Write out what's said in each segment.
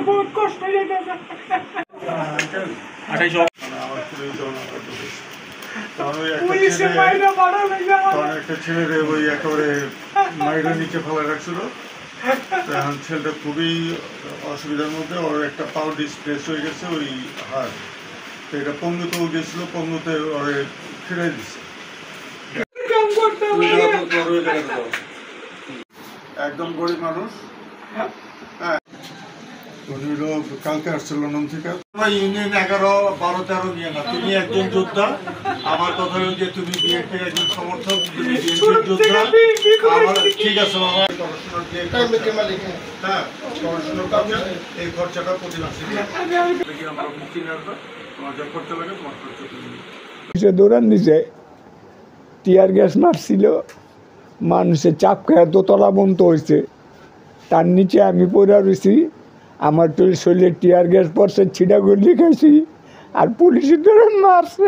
বহুত কষ্ট একটা ছেলে ওই একেবারে মাইরের নিচে ফেলা রাখছিল। এখন ছেলেটা খুবই অসুবিধার মধ্যে, ওর একটা পাও ডিসপ্লেস হয়ে গেছে ওই হাড়, তো এটা পঙ্গুতেও গেছিল, পঙ্গুতে ওরে ফিরে দিচ্ছে। একদম গরিব মানুষ। হ্যাঁ, উনি হলো কালকে আসছে লন্ডন থেকে। ইউনিয়ন 11, 12, 13 নিয়ে না, তুমি একজন যোদ্ধা। আমার কথা হলো যে তুমি বিএনপির একজন সমর্থক, তুমি বিএনপির যোদ্ধা। আমার ঠিক আছে বাবা, পড়াশোনার যে হ্যাঁ পড়াশোনার কাজে এই খরচাটা প্রতি মাসে আমরা মুক্তি নেওয়া, তোমার যা খরচা লাগে তোমার খরচা তুমি দৌড়ান দিছে, টিয়ার গ্যাস মারছিল, মানুষের চাপ খায় দোতলা বন্ধ হয়েছে, তার নিচে আমি পড়ে রয়েছি, আমার তো শরীরে টিয়ার গ্যাস পড়ছে, ছিটা গলি খাইছি, আর পুলিশের ধরে মারছে।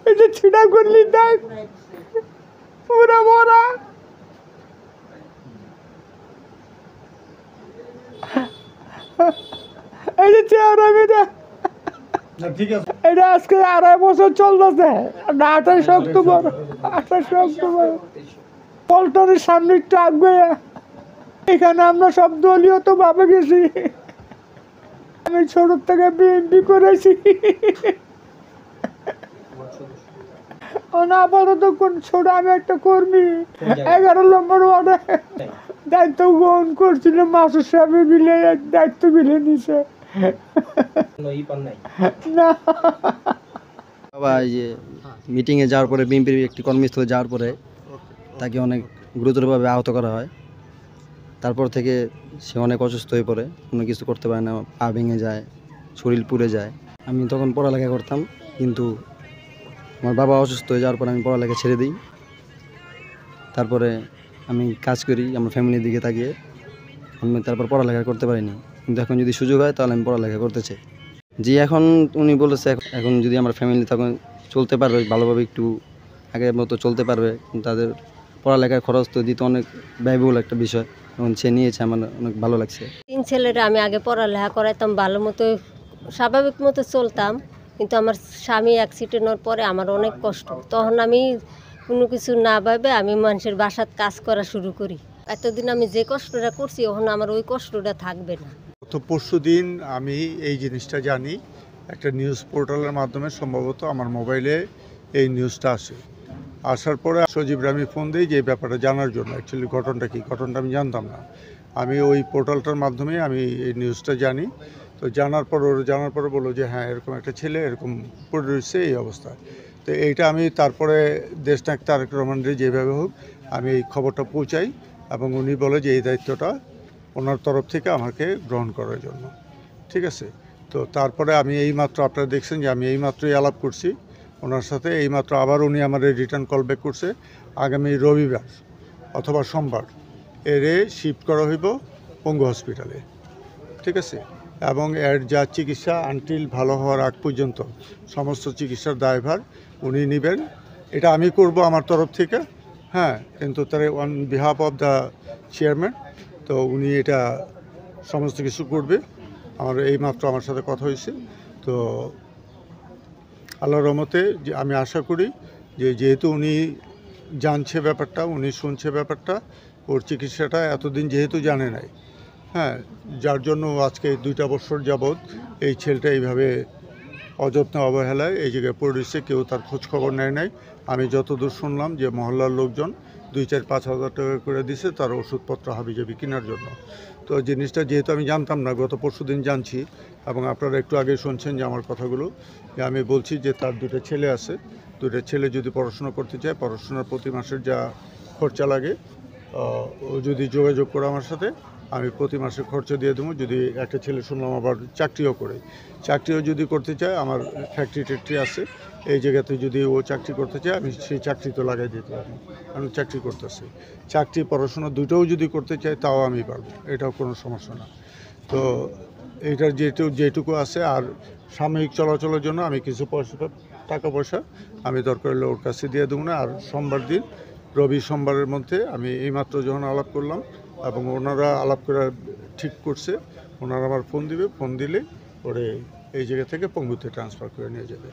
এটা ছিটা গলি দেখ পুরা মরা। এই যে চেহারা মেয়েটা, এটা আজকে 2.5 বছর চলতেছে, 28 অক্টোবর, 28 অক্টোবর পল্টনের সামনে একটু আগে। এখানে আমরা সব দলীয় তো ভাবে গেছি, আমি ছোট থেকে বিএনপি করেছি। আপাতত কোন ছোট, আমি একটা কর্মী 11 নম্বর ওয়ার্ডে দায়িত্ব গ্রহণ করছিল, মাসুদ সাহেব মিলে দায়িত্ব মিলে নিছে। বাবা এই যে মিটিংয়ে যাওয়ার পরে, বিএনপির একটি কর্মস্থলে যাওয়ার পরে তাকে অনেক গুরুতরভাবে আহত করা হয়। তারপর থেকে সে অনেক অসুস্থ হয়ে পড়ে, কোনো কিছু করতে পারে না, পা ভেঙে যায়, শরীর পুড়ে যায়। আমি তখন পড়ালেখা করতাম, কিন্তু আমার বাবা অসুস্থ হয়ে যাওয়ার পরে আমি পড়ালেখা ছেড়ে দিই। তারপরে আমি কাজ করি আমার ফ্যামিলির দিকে তাকিয়ে, আমি তারপর পড়ালেখা করতে পারিনি, কিন্তু এখন যদি সুযোগ হয় তাহলে আমি পড়ালেখা করতে চাই। জি, এখন উনি বলেছে এখন যদি আমার ফ্যামিলি তখন চলতে পারবে ভালোভাবে, একটু আগের মতো চলতে পারবে, তাদের পড়ালেখার খরচ তো দিতে অনেক ব্যয়বহুল একটা বিষয়, এখন সে নিয়েছে, আমার অনেক ভালো লাগছে। 3 ছেলেরা আমি আগে পড়ালেখা করাইতাম, ভালো মতো স্বাভাবিক মতো চলতাম, কিন্তু আমার স্বামী অ্যাক্সিডেন্ট হওয়ার পরে আমার অনেক কষ্ট। তখন আমি কোনো কিছু না ভাবে আমি মানুষের বাসাত কাজ করা শুরু করি। এতদিন আমি যে কষ্টটা করছি, এখন আমার ওই কষ্টটা থাকবে না। গত পরশুদিন আমি এই জিনিসটা জানি, একটা নিউজ পোর্টালের মাধ্যমে সম্ভবত আমার মোবাইলে এই নিউজটা আসে। আসার পরে সজীব আমি ফোন দিই যে এই ব্যাপারটা জানার জন্য। অ্যাকচুয়ালি ঘটনাটা কী, ঘটনাটা আমি জানতাম না। আমি ওই পোর্টালটার মাধ্যমে আমি এই নিউজটা জানি। তো জানার পরে বললো যে হ্যাঁ এরকম একটা ছেলে এরকম পড়ে রয়েছে এই অবস্থায়। তো এইটা আমি তারপরে দেশনায়ক তারেক রহমানের যেভাবে হোক আমি এই খবরটা পৌঁছাই, এবং উনি বলে যে এই দায়িত্বটা ওনার তরফ থেকে আমাকে গ্রহণ করার জন্য। ঠিক আছে, তো তারপরে আমি এইমাত্র, আপনারা দেখছেন যে আমি এইমাত্রই আলাপ করছি ওনার সাথে, এইমাত্র আবার উনি আমার রিটার্ন কল ব্যাক করছে। আগামী রবিবার অথবা সোমবার এরে শিফট করা হইব পঙ্গু হসপিটালে। ঠিক আছে, এবং এর যা চিকিৎসা আনটিল ভালো হওয়ার আগ পর্যন্ত সমস্ত চিকিৎসার দায়ভার উনি নেবেন। এটা আমি করব আমার তরফ থেকে, হ্যাঁ, কিন্তু তার on behalf of the chairman, তো উনি এটা সমস্ত কিছু করবে। এইমাত্র আমার সাথে কথা হয়েছে। তো আল্লাহর রহমতে যে আমি আশা করি যে যেহেতু উনি জানছে ব্যাপারটা, উনি শুনছে ব্যাপারটা, ওর চিকিৎসাটা এতদিন যেহেতু জানে নাই, হ্যাঁ, যার জন্য আজকে 2টা বছর যাবৎ এই ছেলেটা এইভাবে অযত্ন অবহেলায় এই জায়গায় পড়ে রয়েছে, কেউ তার খোঁজ খবর নেয় নাই। আমি যতদূর শুনলাম যে মহল্লার লোকজন 2-4-5 হাজার টাকা করে দিছে তার ওষুধপত্র হাবিজাবি কেনার জন্য। তো জিনিসটা যেহেতু আমি জানতাম না, গত পরশুদিন জানছি, এবং আপনারা একটু আগে শুনছেন যে আমার কথাগুলো, যে আমি বলছি যে তার 2টা ছেলে আছে, 2টা ছেলে যদি পড়াশোনা করতে চায়, পড়াশোনার প্রতি মাসের যা খরচা লাগে ও যদি যোগাযোগ করে আমার সাথে, আমি প্রতি মাসে খরচা দিয়ে দেবো। যদি একটা ছেলে শুনলাম আবার চাকরিও করে, চাকরিও যদি করতে চায়, আমার ফ্যাক্টরি আছে এই জায়গাতে, যদি ও চাকরি করতে চায় আমি সেই চাকরি তো লাগাই দিতে পারি, আমি চাকরি করতেছি। চাকরি পড়াশোনা দুটোও যদি করতে চাই তাও আমি পারবো, এটাও কোনো সমস্যা না। তো এইটার যেটুকু আছে, আর সাময়িক চলাচলের জন্য আমি কিছু টাকা পয়সা আমি দরকার হলে ওর কাছে দিয়ে দেবো না। আর সোমবার দিন রবি সোমবারের মধ্যে আমি এইমাত্র যখন আলাপ করলাম এবং ওনারা আলাপ করা ঠিক করছে, ওনারা আমার ফোন দিবে, ফোন দিলে ওরে এই জায়গা থেকে পঙ্গুতে ট্রান্সফার করে নিয়ে যাবে।